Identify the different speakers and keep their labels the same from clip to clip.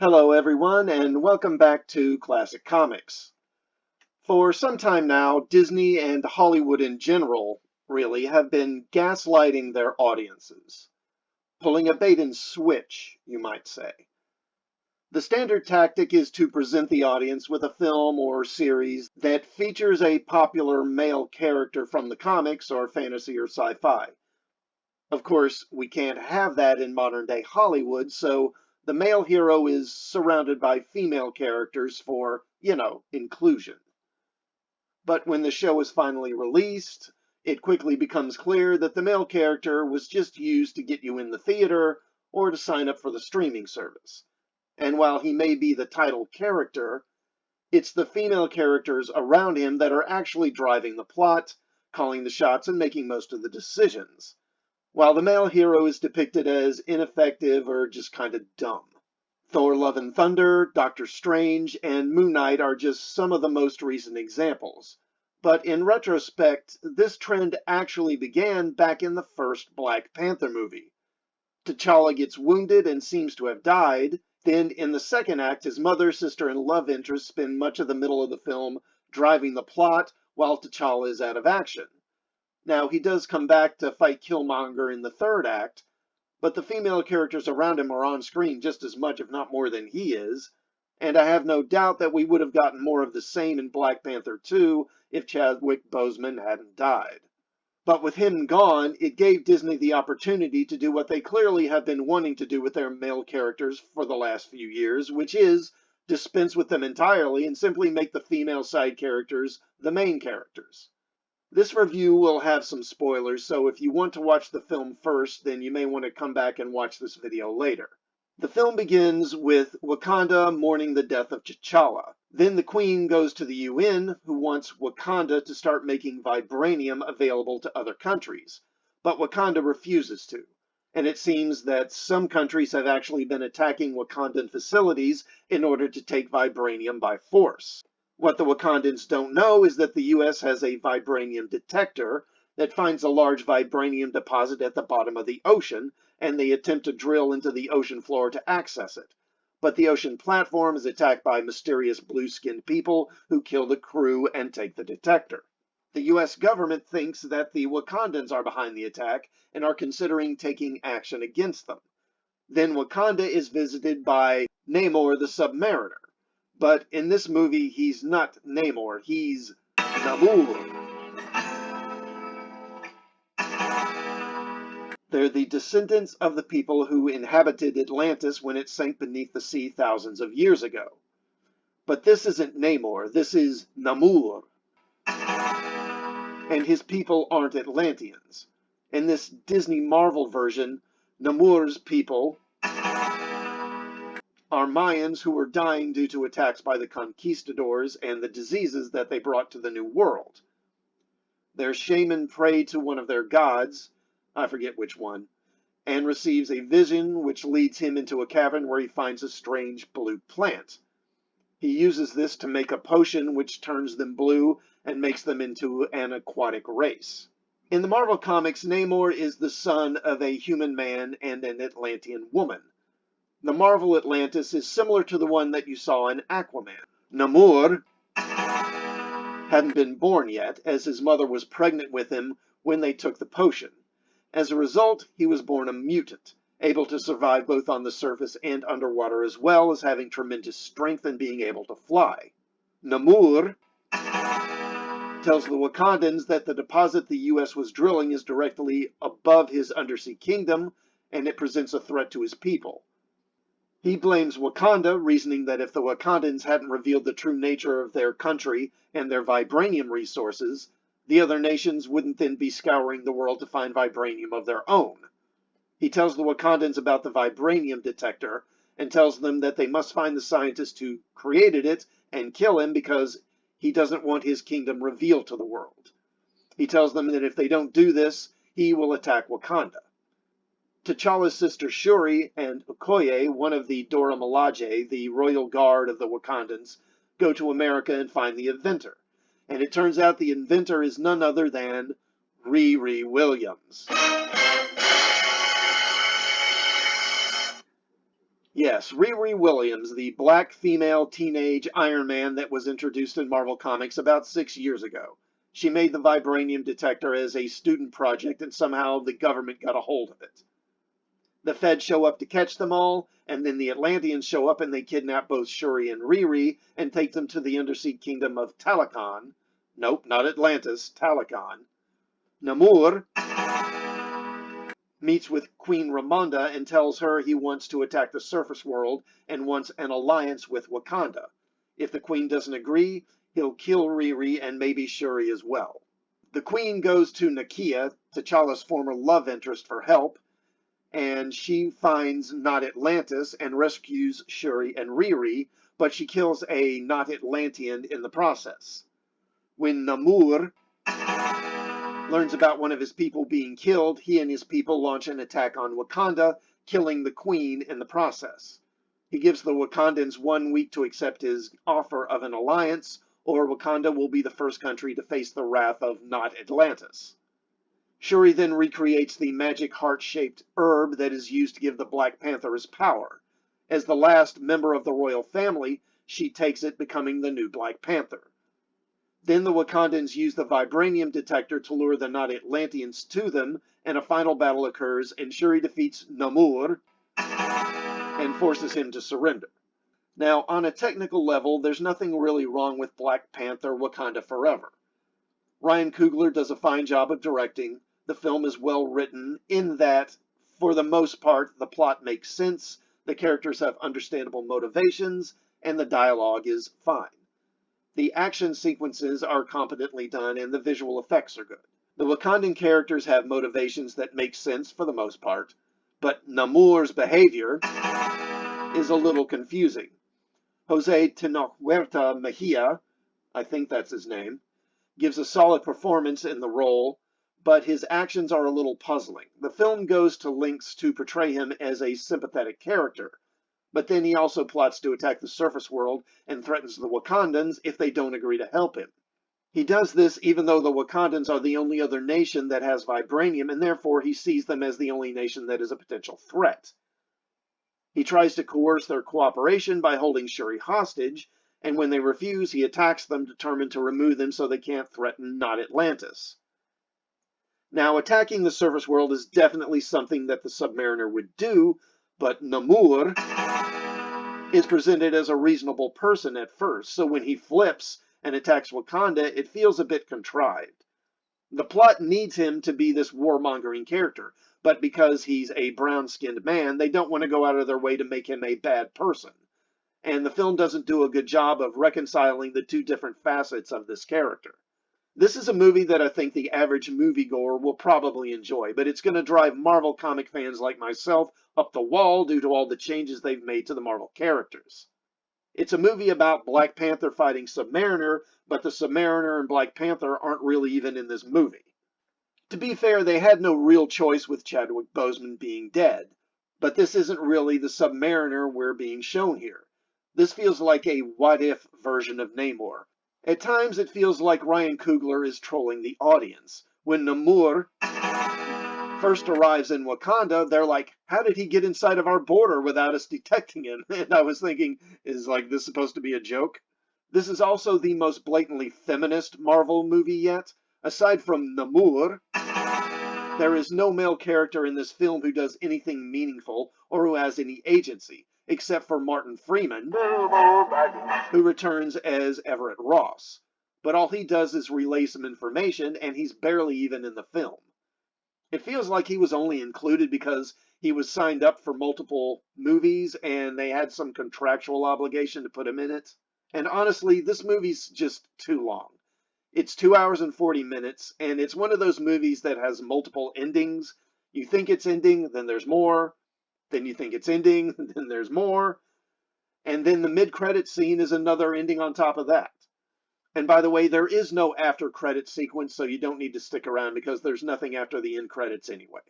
Speaker 1: Hello everyone, and welcome back to Classic Comics. For some time now, Disney and Hollywood in general, really, have been gaslighting their audiences. Pulling a bait and switch, you might say. The standard tactic is to present the audience with a film or series that features a popular male character from the comics or fantasy or sci-fi. Of course, we can't have that in modern-day Hollywood, so the male hero is surrounded by female characters for, inclusion. But when the show is finally released, it quickly becomes clear that the male character was just used to get you in the theater or to sign up for the streaming service. And while he may be the title character, it's the female characters around him that are actually driving the plot, calling the shots, and making most of the decisions, while the male hero is depicted as ineffective or just kind of dumb. Thor Love and Thunder, Doctor Strange, and Moon Knight are just some of the most recent examples. But in retrospect, this trend actually began back in the first Black Panther movie. T'Challa gets wounded and seems to have died. Then in the second act, his mother, sister, and love interest spend much of the middle of the film driving the plot while T'Challa is out of action. Now, he does come back to fight Killmonger in the third act, but the female characters around him are on screen just as much, if not more, than he is, and I have no doubt that we would have gotten more of the same in Black Panther 2 if Chadwick Boseman hadn't died. But with him gone, it gave Disney the opportunity to do what they clearly have been wanting to do with their male characters for the last few years, which is dispense with them entirely and simply make the female side characters the main characters. This review will have some spoilers, so if you want to watch the film first, then you may want to come back and watch this video later. The film begins with Wakanda mourning the death of T'Challa. Then the Queen goes to the UN, who wants Wakanda to start making vibranium available to other countries. But Wakanda refuses to. And it seems that some countries have actually been attacking Wakandan facilities in order to take vibranium by force. What the Wakandans don't know is that the US has a vibranium detector that finds a large vibranium deposit at the bottom of the ocean, and they attempt to drill into the ocean floor to access it. But the ocean platform is attacked by mysterious blue-skinned people who kill the crew and take the detector. The US government thinks that the Wakandans are behind the attack and are considering taking action against them. Then Wakanda is visited by Nah-Mooorr the Submariner. But in this movie, he's not Namor, he's Nah-Mooorr. They're the descendants of the people who inhabited Atlantis when it sank beneath the sea thousands of years ago. But this isn't Namor, this is Nah-Mooorr. And his people aren't Atlanteans. In this Disney Marvel version, Nah-Mooorr's people are Mayans who were dying due to attacks by the conquistadors and the diseases that they brought to the New World. Their shaman prayed to one of their gods, I forget which one, and receives a vision which leads him into a cavern where he finds a strange blue plant. He uses this to make a potion which turns them blue and makes them into an aquatic race. In the Marvel Comics, Namor is the son of a human man and an Atlantean woman. The Marvel Atlantis is similar to the one that you saw in Aquaman. Nah-Mooorr hadn't been born yet, as his mother was pregnant with him when they took the potion. As a result, he was born a mutant, able to survive both on the surface and underwater, as well as having tremendous strength and being able to fly. Nah-Mooorr tells the Wakandans that the deposit the US was drilling is directly above his undersea kingdom, and it presents a threat to his people. He blames Wakanda, reasoning that if the Wakandans hadn't revealed the true nature of their country and their vibranium resources, the other nations wouldn't then be scouring the world to find vibranium of their own. He tells the Wakandans about the vibranium detector and tells them that they must find the scientist who created it and kill him because he doesn't want his kingdom revealed to the world. He tells them that if they don't do this, he will attack Wakanda. T'Challa's sister Shuri and Okoye, one of the Dora Milaje, the royal guard of the Wakandans, go to America and find the inventor. And it turns out the inventor is none other than Riri Williams. Yes, Riri Williams, the black female teenage Iron Man that was introduced in Marvel Comics about 6 years ago. She made the vibranium detector as a student project, and somehow the government got a hold of it. The Feds show up to catch them all, and then the Atlanteans show up and they kidnap both Shuri and Riri and take them to the undersea kingdom of Talokan. Nope, not Atlantis, Talokan. Nah-Mooorr meets with Queen Ramonda and tells her he wants to attack the surface world and wants an alliance with Wakanda. If the Queen doesn't agree, he'll kill Riri and maybe Shuri as well. The Queen goes to Nakia, T'Challa's former love interest, for help, and she finds not Atlantis and rescues Shuri and Riri, but she kills a not Atlantean in the process. When Nah-Mooorr learns about one of his people being killed, he and his people launch an attack on Wakanda, killing the Queen in the process. He gives the Wakandans 1 week to accept his offer of an alliance, or Wakanda will be the first country to face the wrath of not Atlantis. Shuri then recreates the magic heart-shaped herb that is used to give the Black Panther his power. As the last member of the royal family, she takes it, becoming the new Black Panther. Then the Wakandans use the vibranium detector to lure the not Atlanteans to them, and a final battle occurs, and Shuri defeats Nah-Mooorr and forces him to surrender. Now, on a technical level, there's nothing really wrong with Black Panther Wakanda Forever. Ryan Coogler does a fine job of directing. The film is well written in that, for the most part, the plot makes sense, the characters have understandable motivations, and the dialogue is fine. The action sequences are competently done and the visual effects are good. The Wakandan characters have motivations that make sense for the most part, but Nah-Mooorr's behavior is a little confusing. Jose Tenochuerta Mejia, I think that's his name, gives a solid performance in the role, but his actions are a little puzzling. The film goes to lengths to portray him as a sympathetic character, but then he also plots to attack the surface world and threatens the Wakandans if they don't agree to help him. He does this even though the Wakandans are the only other nation that has vibranium, and therefore he sees them as the only nation that is a potential threat. He tries to coerce their cooperation by holding Shuri hostage, and when they refuse, he attacks them, determined to remove them so they can't threaten not Atlantis. Now, attacking the surface world is definitely something that the Submariner would do, but Nah-Mooorr is presented as a reasonable person at first, so when he flips and attacks Wakanda, it feels a bit contrived. The plot needs him to be this warmongering character, but because he's a brown-skinned man, they don't want to go out of their way to make him a bad person. And the film doesn't do a good job of reconciling the two different facets of this character. This is a movie that I think the average moviegoer will probably enjoy, but it's going to drive Marvel comic fans like myself up the wall due to all the changes they've made to the Marvel characters. It's a movie about Black Panther fighting Submariner, but the Submariner and Black Panther aren't really even in this movie. To be fair, they had no real choice with Chadwick Boseman being dead, but this isn't really the Submariner we're being shown here. This feels like a what-if version of Namor. At times, it feels like Ryan Coogler is trolling the audience. When Nah-Mooorr first arrives in Wakanda, they're like, how did he get inside of our border without us detecting him? And I was thinking, is like this supposed to be a joke? This is also the most blatantly feminist Marvel movie yet. Aside from Nah-Mooorr, there is no male character in this film who does anything meaningful or who has any agency, except for Martin Freeman, who returns as Everett Ross. But all he does is relay some information, and he's barely even in the film. It feels like he was only included because he was signed up for multiple movies, and they had some contractual obligation to put him in it. And honestly, this movie's just too long. It's 2 hours and 40 minutes, and it's one of those movies that has multiple endings. You think it's ending, then there's more. Then you think it's ending, then there's more. And then the mid-credit scene is another ending on top of that. And by the way, there is no after-credit sequence, so you don't need to stick around because there's nothing after the end credits anyway.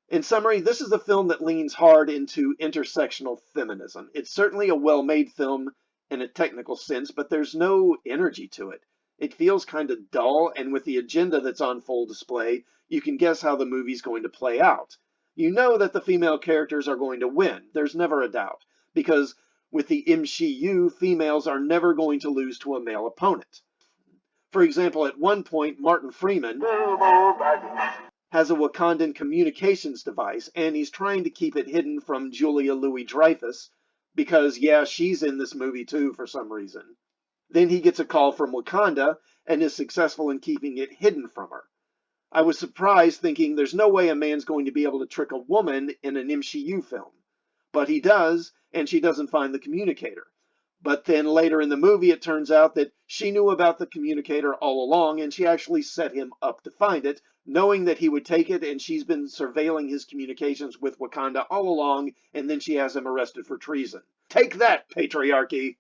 Speaker 1: In summary, this is a film that leans hard into intersectional feminism. It's certainly a well-made film in a technical sense, but there's no energy to it. It feels kind of dull, and with the agenda that's on full display, you can guess how the movie's going to play out. You know that the female characters are going to win. There's never a doubt. because with the MCU, females are never going to lose to a male opponent. For example, at one point, Martin Freeman has a Wakandan communications device, and he's trying to keep it hidden from Julia Louis-Dreyfus because, yeah, she's in this movie too for some reason. Then he gets a call from Wakanda and is successful in keeping it hidden from her. I was surprised, thinking there's no way a man's going to be able to trick a woman in an MCU film. But he does, and she doesn't find the communicator. But then later in the movie, it turns out that she knew about the communicator all along, and she actually set him up to find it, knowing that he would take it, and she's been surveilling his communications with Wakanda all along, and then she has him arrested for treason. Take that, patriarchy!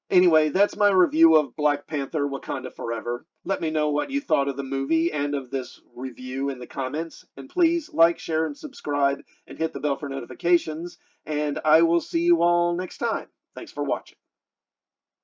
Speaker 1: Anyway, that's my review of Black Panther: Wakanda Forever. Let me know what you thought of the movie and of this review in the comments. And please like, share, and subscribe, and hit the bell for notifications. And I will see you all next time. Thanks for watching.